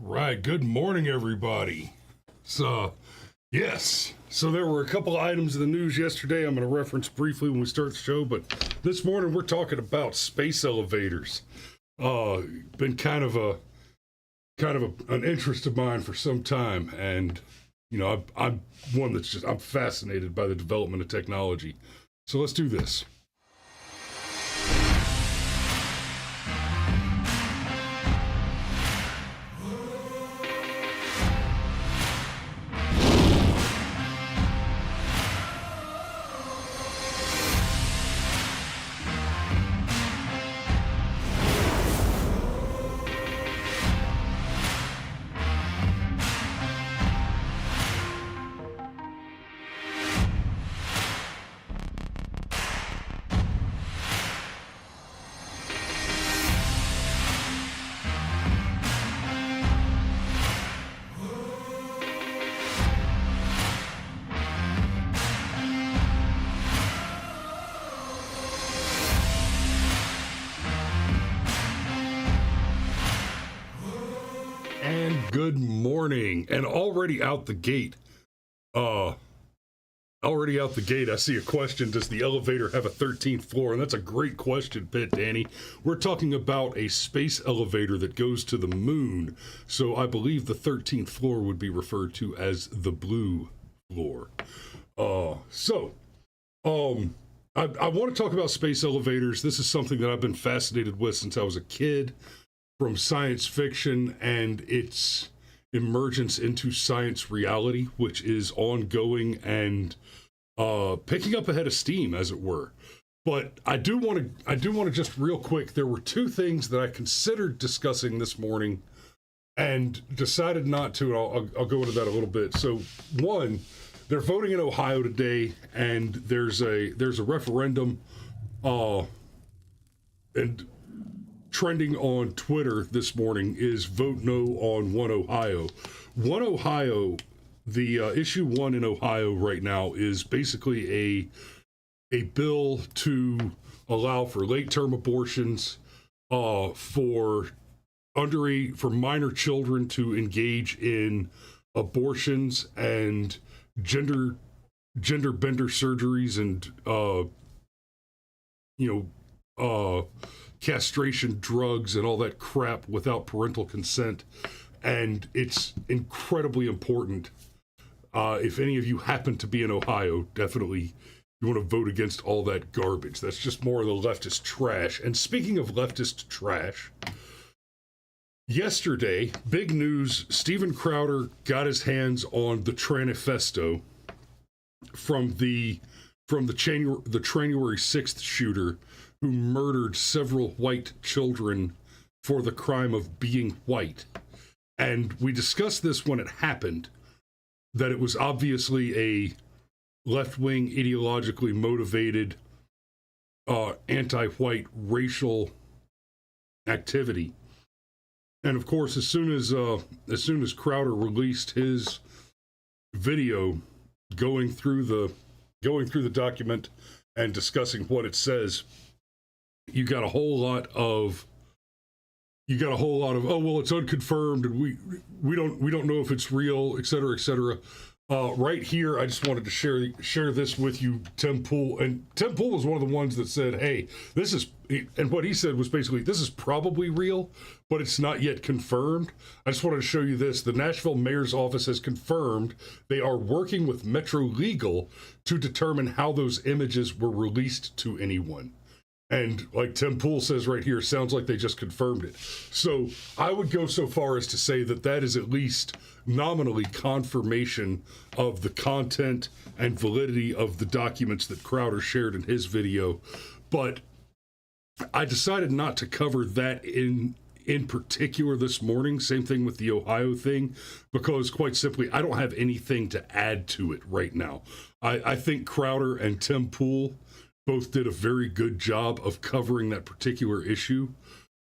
Right. Good morning, everybody. So, yes. So there were a couple of items in the news yesterday I'm going to reference briefly when we start the show, but this morning we're talking about space elevators. Been kind of an interest of mine for some time, and I'm one that's I'm fascinated by the development of technology. So let's do this. And good morning. And already out the gate, I see a question. Does the elevator have a 13th floor? And that's a great question, Danny. We're talking about a space elevator that goes to the moon. So I believe the 13th floor would be referred to as the blue floor. I want to talk about space elevators. This is something that I've been fascinated with since I was a kid, from science fiction and its emergence into science reality, which is ongoing and picking up a head of steam, as it were. But I do want to just real quick. There were two things that I considered discussing this morning, and decided not to. I'll go into that a little bit. So, one, they're voting in Ohio today, and there's a referendum, and trending on Twitter this morning is vote no on One Ohio. One Ohio, the issue one in Ohio right now is basically a bill to allow for late-term abortions, for minor children to engage in abortions and gender bender surgeries and castration drugs and all that crap without parental consent. And it's incredibly important. If any of you happen to be in Ohio, definitely you want to vote against all that garbage. That's just more of the leftist trash. And speaking of leftist trash, yesterday, big news, Steven Crowder got his hands on the Tranifesto from the January 6th shooter who murdered several white children for the crime of being white. And we discussed this when it happened, that it was obviously a left-wing, ideologically motivated, anti-white racial activity. And of course, as soon as Crowder released his video going through the document and discussing what it says, you got a whole lot of oh well, it's unconfirmed and we don't know if it's real, etc., etc. Right here, I just wanted to share this with you, Tim Pool. And Tim Pool was one of the ones that said, hey, this is, and what he said was basically, this is probably real, but it's not yet confirmed. I just wanted to show you this. The Nashville mayor's office has confirmed they are working with Metro Legal to determine how those images were released to anyone. And like Tim Pool says right here, sounds like they just confirmed it. So I would go so far as to say that is at least nominally confirmation of the content and validity of the documents that Crowder shared in his video. But I decided not to cover that in particular this morning. Same thing with the Ohio thing, because quite simply, I don't have anything to add to it right now. I think Crowder and Tim Pool both did a very good job of covering that particular issue.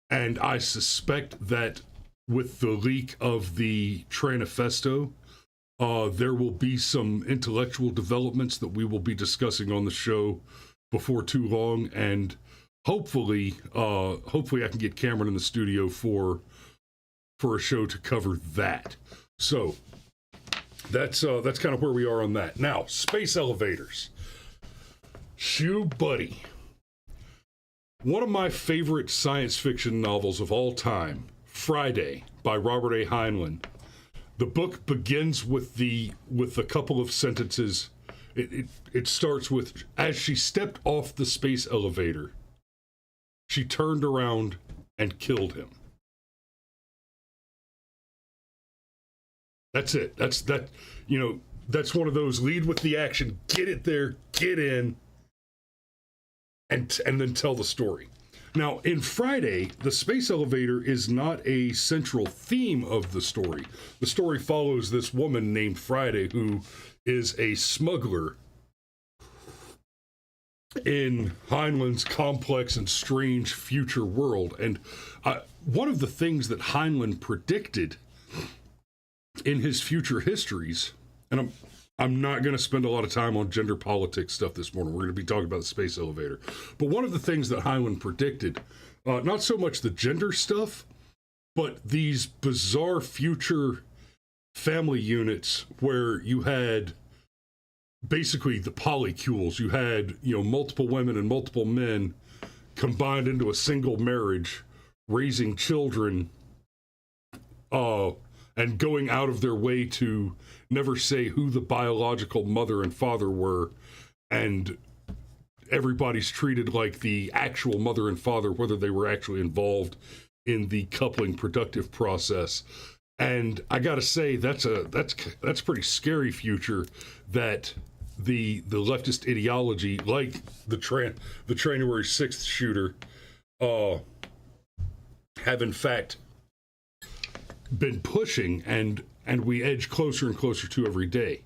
And I suspect that with the leak of the Tranifesto, there will be some intellectual developments that we will be discussing on the show before too long. And hopefully I can get Cameron in the studio for for a show to cover that. So that's kind of where we are on that. Now, space elevators. Shoo buddy. One of my favorite science fiction novels of all time, Friday by Robert A. Heinlein. The book begins with a couple of sentences. It starts with, as she stepped off the space elevator, she turned around and killed him. That's it. That's one of those lead with the action, get it there, get in, and then tell the story. Now, in Friday, the space elevator is not a central theme of the story. The story follows this woman named Friday who is a smuggler in Heinlein's complex and strange future world. And one of the things that Heinlein predicted in his future histories, and I'm not going to spend a lot of time on gender politics stuff this morning. We're going to be talking about the space elevator. But one of the things that Heinlein predicted, not so much the gender stuff, but these bizarre future family units where you had basically the polycules. You had, multiple women and multiple men combined into a single marriage, raising children, and going out of their way to never say who the biological mother and father were, and everybody's treated like the actual mother and father, whether they were actually involved in the coupling productive process. And I gotta say, that's a pretty scary future that the leftist ideology, like the January 6th shooter, have in fact been pushing, and we edge closer and closer to every day.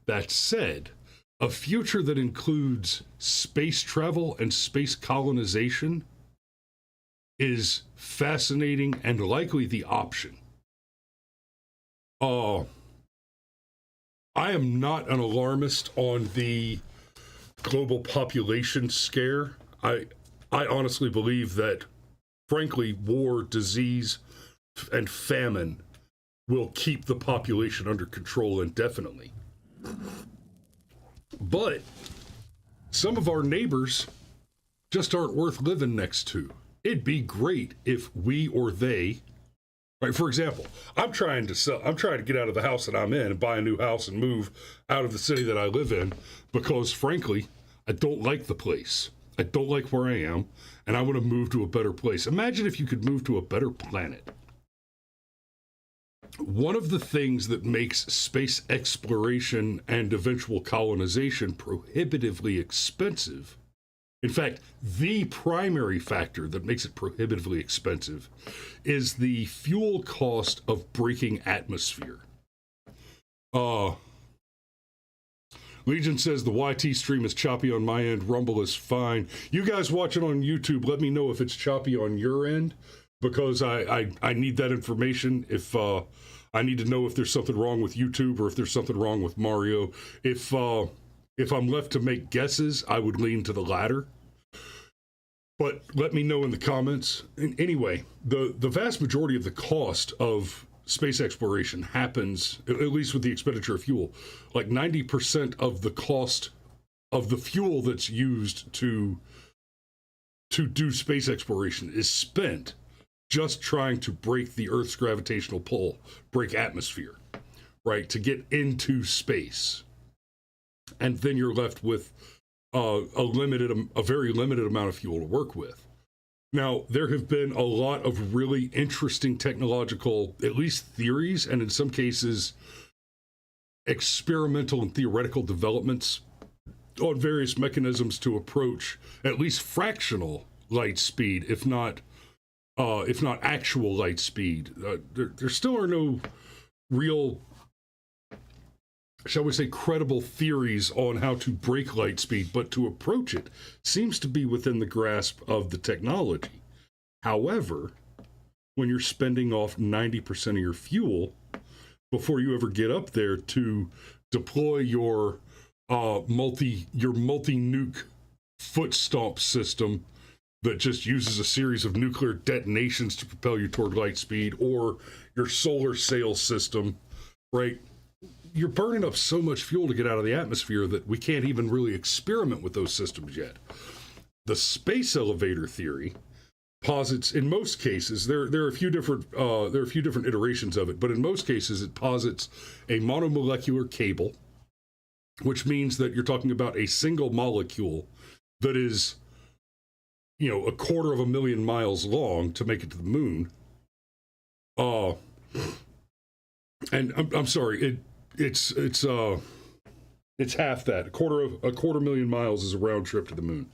That said, a future that includes space travel and space colonization is fascinating and likely the option. I am not an alarmist on the global population scare. I honestly believe that, frankly, war, disease, and famine will keep the population under control indefinitely. But some of our neighbors just aren't worth living next to. It'd be great if we or they, right? For example, I'm trying to get out of the house that I'm in and buy a new house and move out of the city that I live in because, frankly, I don't like the place. I don't like where I am, and I want to move to a better place. Imagine if you could move to a better planet. One of the things that makes space exploration and eventual colonization prohibitively expensive, in fact, the primary factor that makes it prohibitively expensive, is the fuel cost of breaking atmosphere. Legion says the YT stream is choppy on my end. Rumble is fine. You guys watching on YouTube, let me know if it's choppy on your end, because I need that information. If I need to know if there's something wrong with YouTube or if there's something wrong with Mario. If I'm left to make guesses, I would lean to the latter. But let me know in the comments. And anyway, the vast majority of the cost of space exploration happens, at least with the expenditure of fuel, like 90% of the cost of the fuel that's used to do space exploration is spent just trying to break the Earth's gravitational pull, break atmosphere, right, to get into space. And then you're left with a very limited amount of fuel to work with. Now, there have been a lot of really interesting technological, at least theories, and in some cases, experimental and theoretical developments on various mechanisms to approach at least fractional light speed, if not actual light speed. There still are no real, shall we say, credible theories on how to break light speed, but to approach it seems to be within the grasp of the technology. However, when you're spending off 90% of your fuel before you ever get up there to deploy your multi-nuke foot stomp system that just uses a series of nuclear detonations to propel you toward light speed, or your solar sail system, right? You're burning up so much fuel to get out of the atmosphere that we can't even really experiment with those systems yet. The space elevator theory posits, in most cases, there are a few different iterations of it, but in most cases it posits a monomolecular cable, which means that you're talking about a single molecule that is, 250,000 miles long to make it to the moon. And I'm sorry, it's half that. A quarter million miles is a round trip to the moon.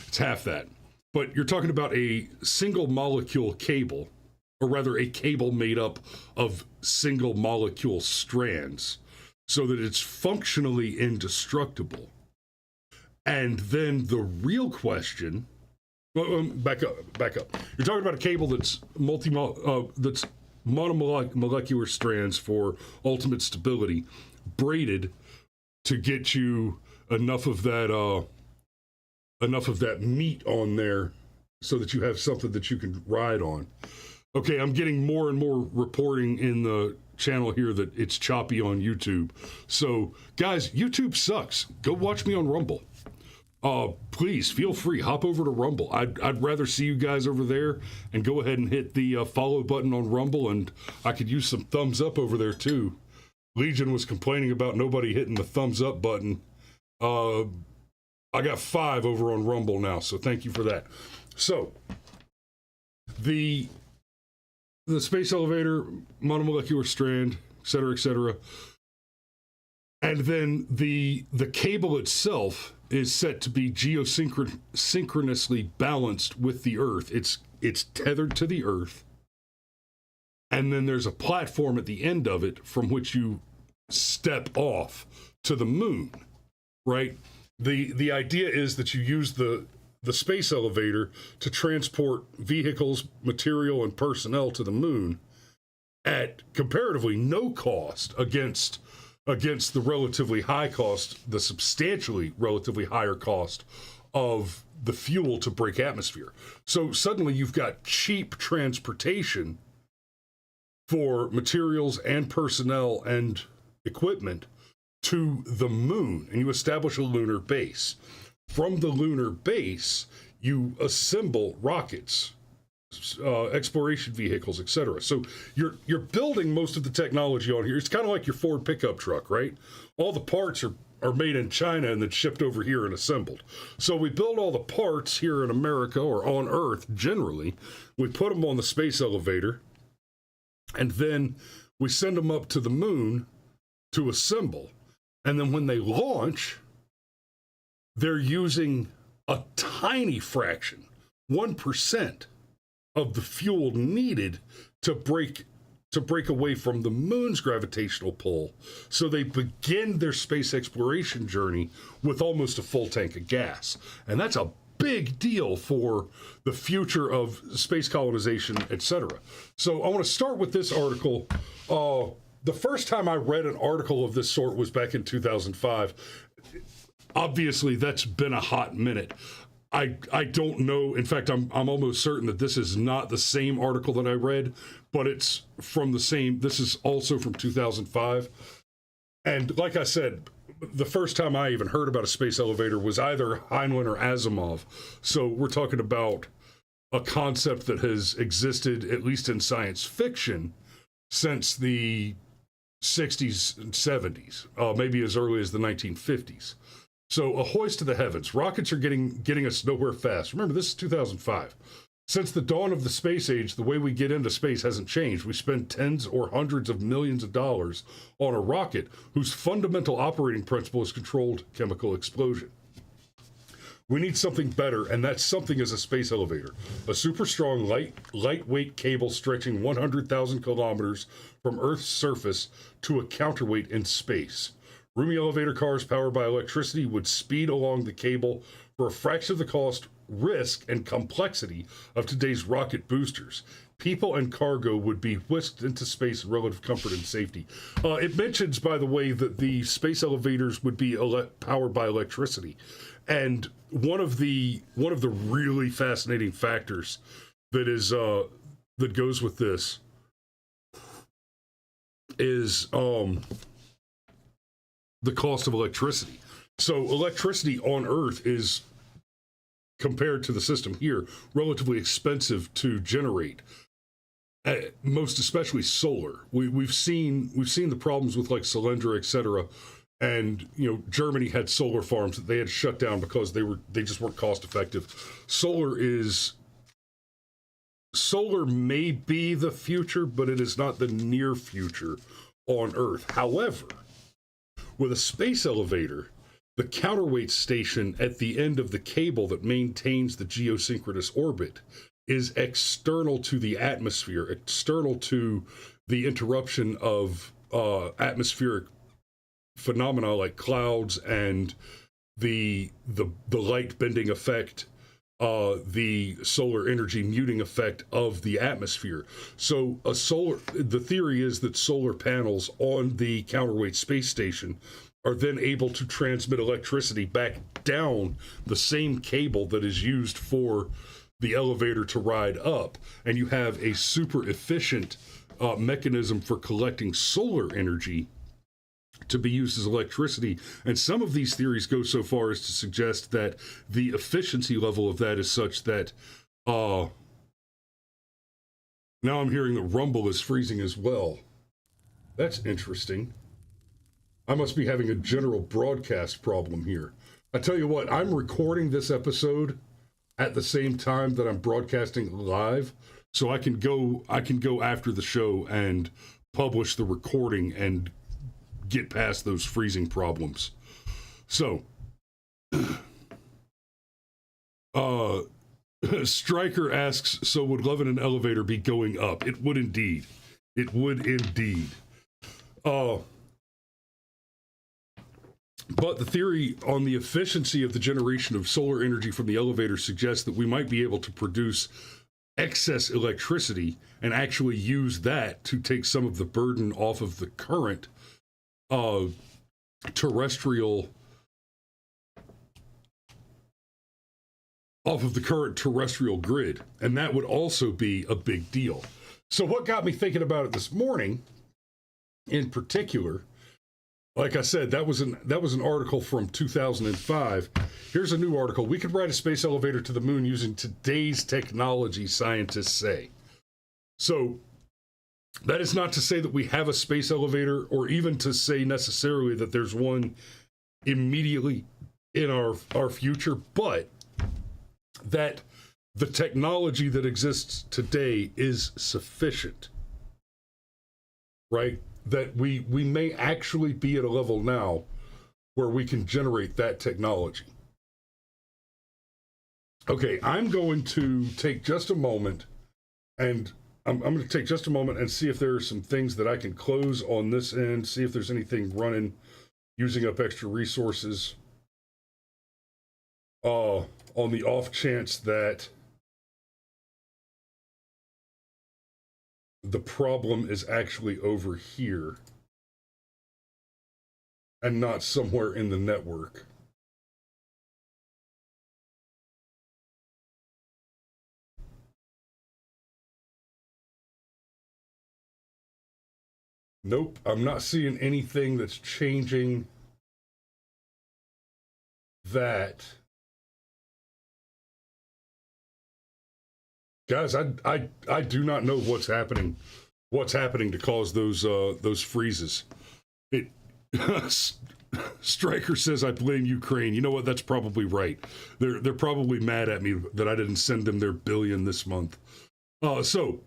It's half that. But you're talking about a single molecule cable, or rather a cable made up of single molecule strands, so that it's functionally indestructible. And then the real question, back up. You're talking about a cable that's monomolecular strands for ultimate stability, braided to get you enough of that meat on there so that you have something that you can ride on. Okay, I'm getting more and more reporting in the channel here that it's choppy on YouTube. So, guys, YouTube sucks. Go watch me on Rumble. Please feel free, hop over to Rumble. I'd rather see you guys over there, and go ahead and hit the follow button on Rumble, and I could use some thumbs up over there too. Legion was complaining about nobody hitting the thumbs up button. I got 5 over on Rumble now, so thank you for that. So, the space elevator, monomolecular strand, et cetera, and then the cable itself is set to be geosynchronously balanced with the Earth. It's tethered to the Earth, and then there's a platform at the end of it from which you step off to the moon, right? The idea is that you use the space elevator to transport vehicles, material, and personnel to the moon at comparatively no cost against the relatively high cost, the substantially relatively higher cost of the fuel to break atmosphere. So suddenly you've got cheap transportation for materials and personnel and equipment to the moon, and you establish a lunar base. From the lunar base, you assemble rockets, exploration vehicles, etc. So you're building most of the technology on here. It's kind of like your Ford pickup truck, right? All the parts are made in China and then shipped over here and assembled. So we build all the parts here in America, or on Earth generally. We put them on the space elevator, and then we send them up to the moon to assemble. And then when they launch, they're using a tiny fraction, 1%, of the fuel needed to break away from the moon's gravitational pull. So they begin their space exploration journey with almost a full tank of gas. And that's a big deal for the future of space colonization, etc. So I want to start with this article. The first time I read an article of this sort was back in 2005. Obviously, that's been a hot minute. I don't know. In fact, I'm almost certain that this is not the same article that I read, but it's from the same. This is also from 2005. And like I said, the first time I even heard about a space elevator was either Heinlein or Asimov. So we're talking about a concept that has existed, at least in science fiction, since the 60s and 70s, maybe as early as the 1950s. So a hoist to the heavens. Rockets are getting us nowhere fast. Remember, this is 2005. Since the dawn of the space age, the way we get into space hasn't changed. We spend tens or hundreds of millions of dollars on a rocket whose fundamental operating principle is controlled chemical explosion. We need something better, and that something is a space elevator. A super strong, lightweight cable stretching 100,000 kilometers from Earth's surface to a counterweight in space. Roomy elevator cars powered by electricity would speed along the cable for a fraction of the cost, risk, and complexity of today's rocket boosters. people and cargo would be whisked into space in relative comfort and safety. It mentions, by the way, that the space elevators would be powered by electricity, and one of the really fascinating factors that is that goes with this is the cost of electricity. So electricity on Earth is, compared to the system here, relatively expensive to generate. Most especially solar. We've seen the problems with like Solyndra, etc. And Germany had solar farms that they had to shut down because they just weren't cost effective. Solar may be the future, but it is not the near future on Earth. However, with a space elevator, the counterweight station at the end of the cable that maintains the geosynchronous orbit is external to the atmosphere, external to the interruption of atmospheric phenomena like clouds and the light bending effect, the solar energy muting effect of the atmosphere. So the theory is that solar panels on the counterweight space station are then able to transmit electricity back down the same cable that is used for the elevator to ride up, and you have a super efficient mechanism for collecting solar energy to be used as electricity. And some of these theories go so far as to suggest that the efficiency level of that is such that now I'm hearing that Rumble is freezing as well. That's interesting. I must be having a general broadcast problem here. I tell you what, I'm recording this episode at the same time that I'm broadcasting live, so I can go after the show and publish the recording and get past those freezing problems. So, Stryker asks, so would love in an elevator be going up? It would indeed. It would indeed. But the theory on the efficiency of the generation of solar energy from the elevator suggests that we might be able to produce excess electricity and actually use that to take some of the burden off of the current terrestrial grid. And that would also be a big deal. So what got me thinking about it this morning in particular, like I said, that was an article from 2005. Here's a new article. We could ride a space elevator to the moon using today's technology, scientists say. So that is not to say that we have a space elevator, or even to say necessarily that there's one immediately in our future, but that the technology that exists today is sufficient, right? That we may actually be at a level now where we can generate that technology. Okay, I'm going to take just a moment, and I'm going to take just a moment and see if there are some things that I can close on this end, see if there's anything running, using up extra resources, on the off chance that the problem is actually over here and not somewhere in the network. Nope, I'm not seeing anything that's changing that. Guys, I do not know what's happening to cause those freezes. It Stryker says I blame Ukraine. You know what? That's probably right. They're probably mad at me that I didn't send them their billion this month. So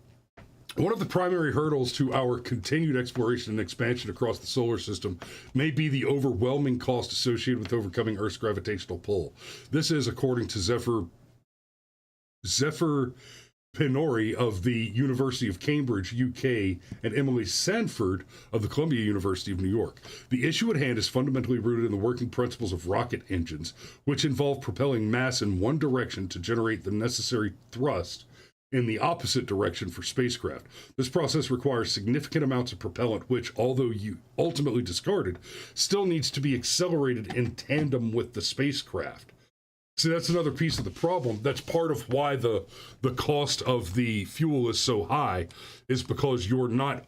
one of the primary hurdles to our continued exploration and expansion across the solar system may be the overwhelming cost associated with overcoming Earth's gravitational pull. This is according to Zephyr Pinori of the University of Cambridge, UK, and Emily Sanford of the Columbia University of New York. The issue at hand is fundamentally rooted in the working principles of rocket engines, which involve propelling mass in one direction to generate the necessary thrust in the opposite direction for spacecraft. This process requires significant amounts of propellant, which, although you ultimately discarded, still needs to be accelerated in tandem with the spacecraft. See, that's another piece of the problem. That's part of why the cost of the fuel is so high, is because you're not